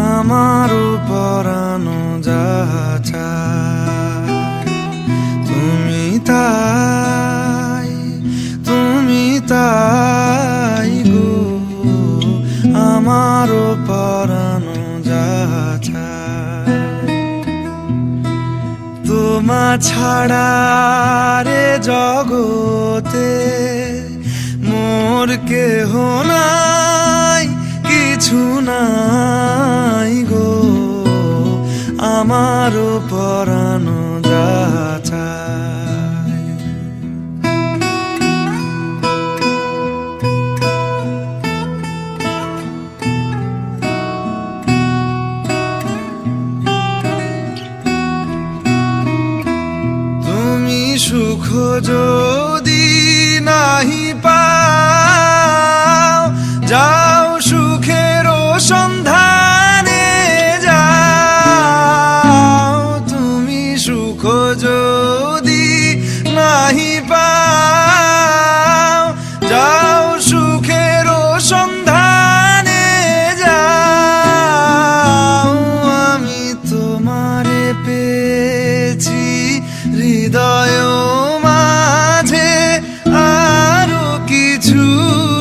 আমারও পরানো যাহা চায় তুমি তাই গো, আমারও পরানো যাহা চায় তোমা ছাড়া রে জগতে মোর কেহ নাই, কিছু নাই গো, আমারও পরানো যাহা চায় তুমি সুখ যদি নাহি পাও, যাও সুখের সন্ধানে যাও। তুমি সুখ যদি নাহি পাও, যাও সুখের সন্ধানে যাও। আমি তোমারে পেয়েছি হৃদয় মাঝে, আরো কিছু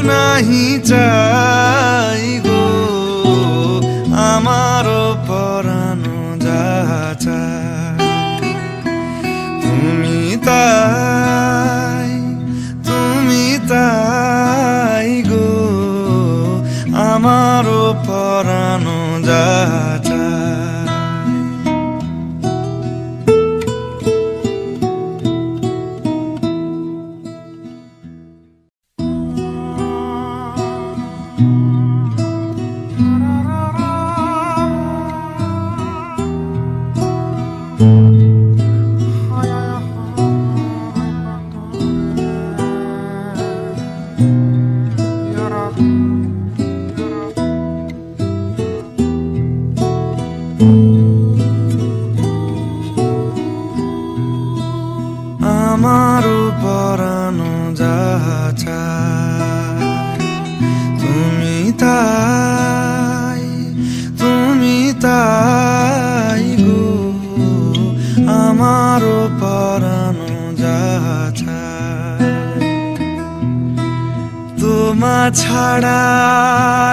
নাহি চাই গো, আমারও পরানো যাহা চায় তুমি তাই গো, আমারও পরানো যাহা চায় আমারও পরানো যাহা চায় তুমি তাই গো, আমারও পরানো যাহা চায় তোমা ছাড়া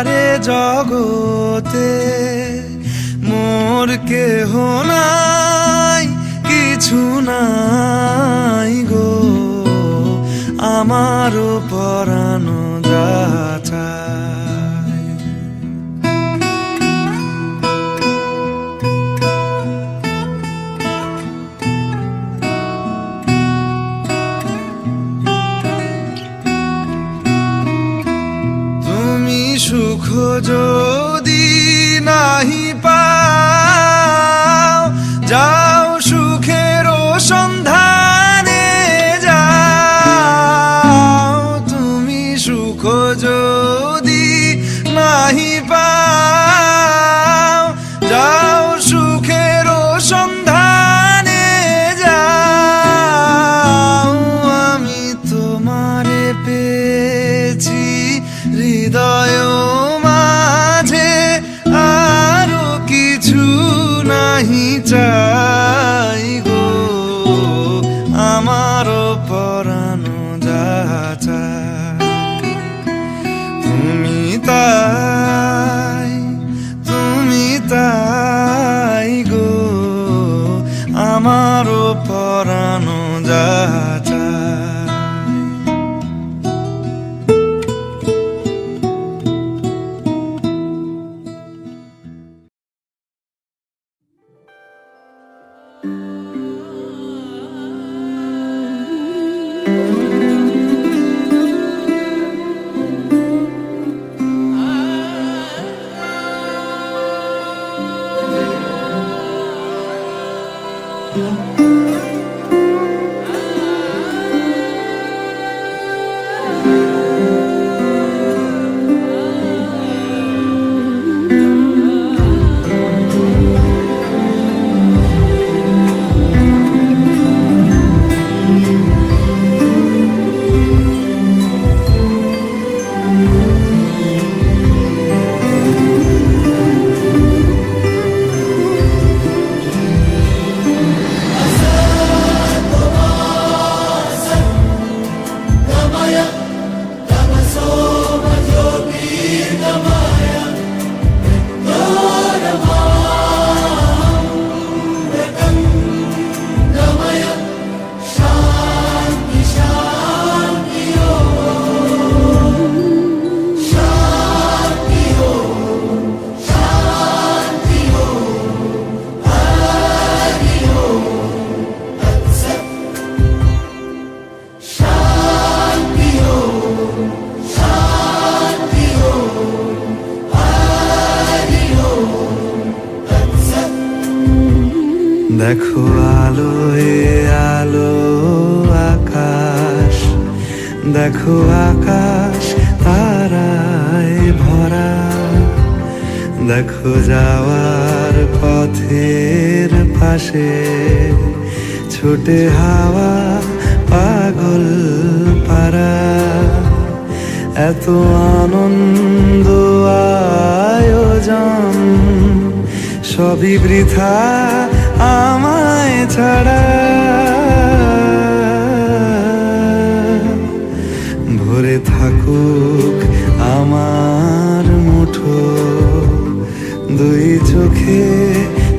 রে জগতে মোর কেহ নাই, কিছু নাই গো, আমারও পরানো যাহা চায় তুমি সুখ যদি নাহি পাও, যাও সুখের সন্ধানে যাও। তুমি সুখ যদি নাহি পাও, যাও সুখের সন্ধানে যাও। আমি তোমারে পেয়েছি হৃদয় মাঝে, আরো কিছু নাহি চাই গো, আমারও পরানো যাহা চায় তুমি তাই গো, আমারও পরানো যাহা চায় দেখো আলোয় আলো আকাশ, দেখো আকাশ তারায় ভরা, দেখো যাওয়ার পথের পাশে ছোটে হাওয়া পাগল পারা। এত আনন্দ আয়োজন সবই বৃথা আমায় ছাড়া। ভরে থাকুক আমার মুঠো, দুই চোখে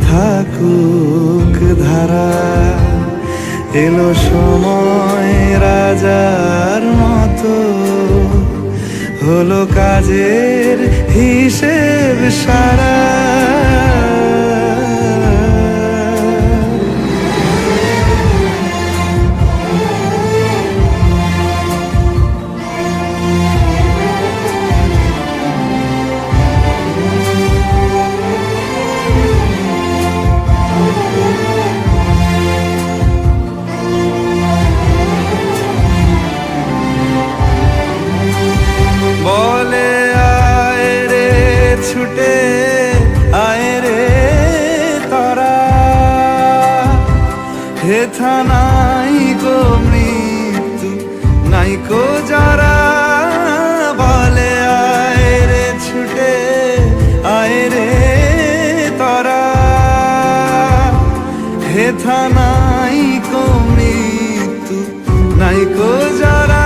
থাকুক ধারা। এলো সময় রাজার মতো, হলো কাজের হিসেব সারা। বলে আয় রে ছুটে আয় রে তরা, হেথা নাই গো মৃত্যু নাই কো যারা। বলে আয় রে ছুটে আয় রে তরা, হেথা নাই কো মৃত্যু নাই কো যারা।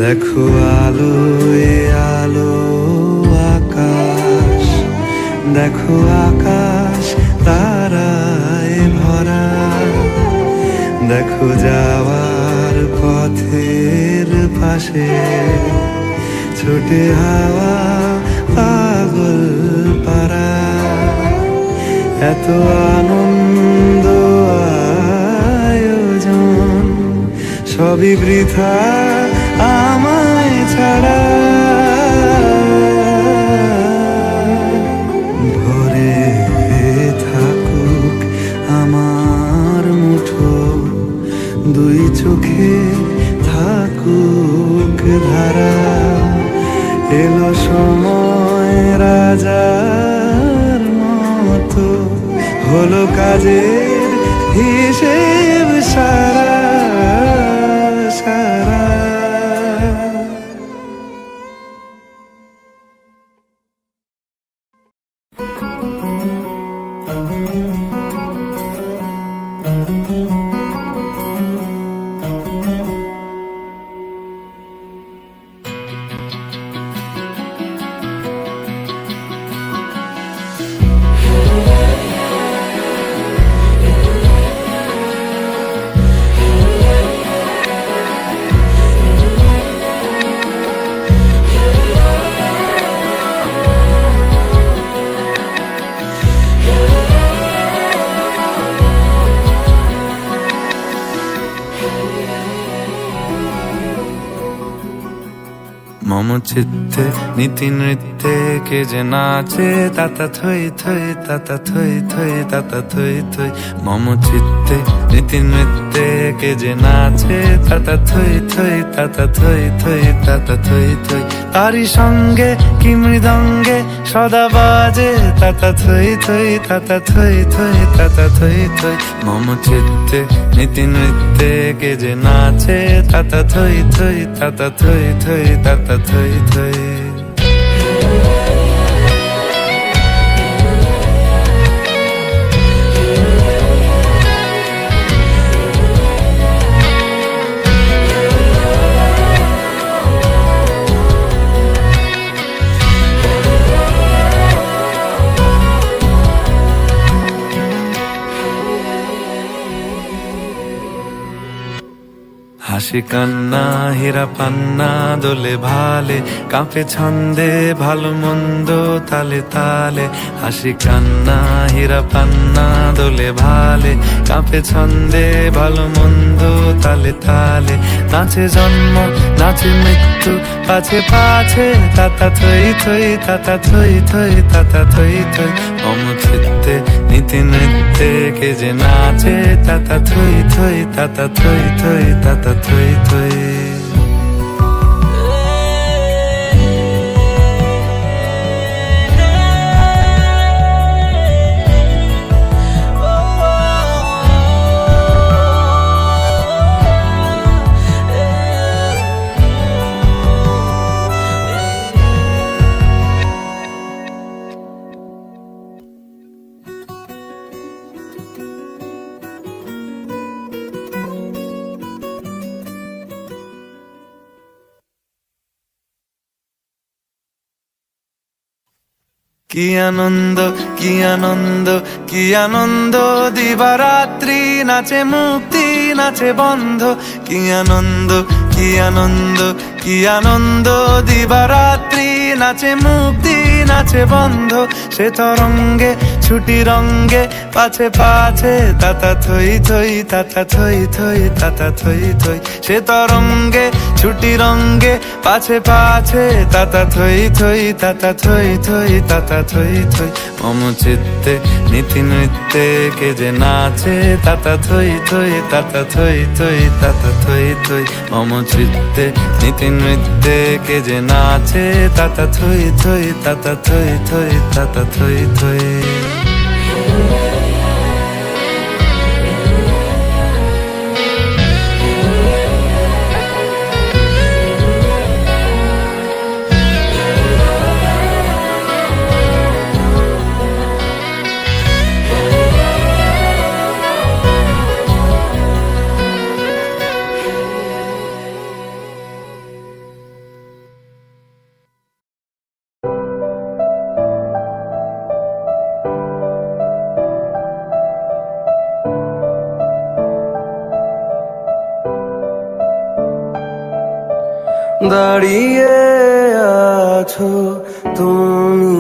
দেখো আলোয় আলো আকাশ, দেখো আকাশ তারায় ভরা, দেখো যাওয়ার পথের পাশে ছোটে হাওয়া পাগল পারা। এত আনন্দ আয়োজন সবই বৃথা আমায় ছাড়া। ভরে থাকুক আমার মুঠো, দুই চোখে থাকুক ধারা। এলো সময় রাজার মতো, হলো কাজের হিসেব সারা সারা। মম চিত্তে নীতি নৃত্যে কে যে নাচে, তাতা থই থই তাতা থই থই তাতা থই থই। মম চিত্তে নীতি নৃত্যে কে যে নাচে, তাতা থই থই তাতা থই থই তাতা থই থই। তারি সঙ্গে কি মৃদঙ্গে সদা বাজে, তাতা থই থই তাতা থই থই তাতা থই থই। মম চিত্তে নীতি নৃত্যে কে যে নাচে, তাতা থই থই তাতা থই থই তাতা থই থই। হাসি কান্না হীরা পান্না দোলে ভালে, কাঁপে ছন্দে ভালো মন্দ তালে তালে। হাসি কান্না হীরা পান্না দোলে ভালে, কাঁপে ছন্দে ভালো মন্দ তালে তালে। নাচে জন্ম নাচে মৃত্যু পাছে পাছে, তাতা থই থই তাতা থই থই তাতা থই থই। মম চিত্তে নীতি নৃত্যে কে যে নাচে, তাতা থই থই তাতা থই থই তাতা থই থই। কি আনন্দ কি আনন্দ কি আনন্দ, দিবারাত্রি নাচে মুক্তি নাচে বন্ধ। কি আনন্দ কি আনন্দ কি আনন্দ, দিবারাত্রি নাচে মুক্তি নাচে বন্ধ। সে তরঙ্গে ছুটি রঙ্গে পাছে পাছে, তাতা থই থই তাতা থই থই তাতা থই থই। সে তরঙ্গে ছুটি রঙ্গে পাছে পাছে, তাতা থই থই তাতা থই থই তাতা থই থই। মম চিত্তে নীতি নৃত্যে কে যে নাচে, তাতা থই থই তাতা থই থই তাতা থই থই। মম চিত্তে নীতি নৃত্যে কে যে নাচে, তাতা থই থই তাতা থই থই তাতা থই থই। দাঁড়িয়ে আছো তুমি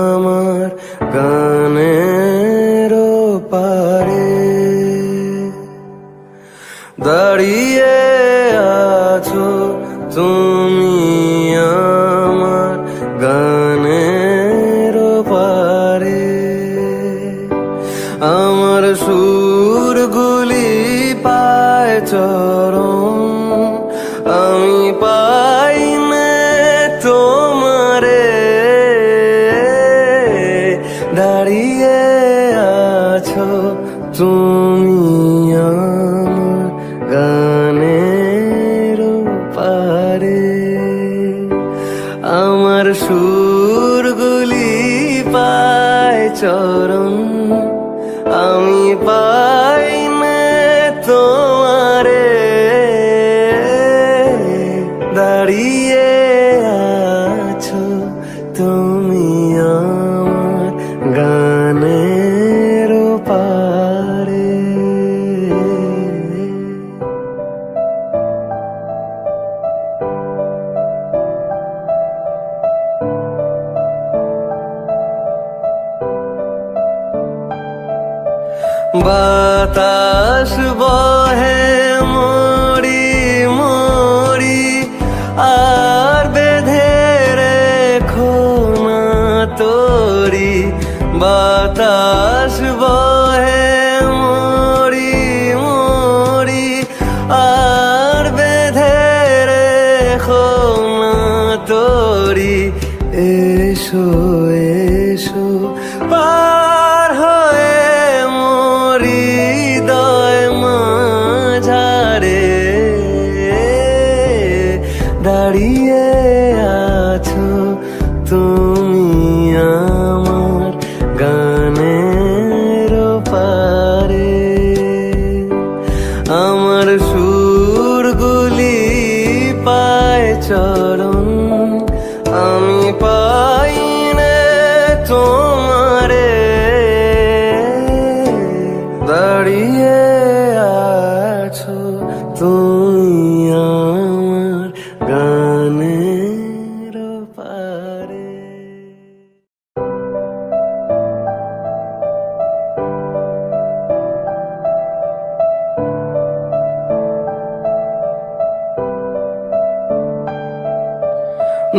আমার গানের পারে, দাঁড়িয়ে আছো তুমি আমার গানের পারে। আমার সুরগুলি পায় চরণ, আমি পাই না তোমারে। দাঁড়িয়ে আছো তুমি আমার গানের পারে। আমার সুরগুলি পায় চরণ, আমি পাই না তোমারে। দাঁড়িয়ে আছো তুমি আমার গানের পারে। বাতাস বহে মরি মরি, আর বেঁধে রেখো না তোরি। বাতাস বহে মরি মরি, আর বেঁধে রেখো না তোরি। এসো এসো পার হয়ে মরি হৃদয় মাঝারে। দাঁড়িয়ে আছো তুমি আমার গানের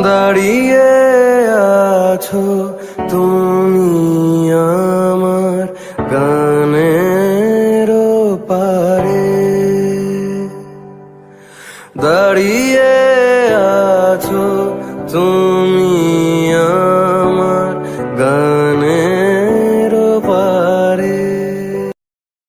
দাঁড়িয়ে আছো তুমি আমার গানের পারে, দাঁড়িয়ে আছো তুমি আমার গান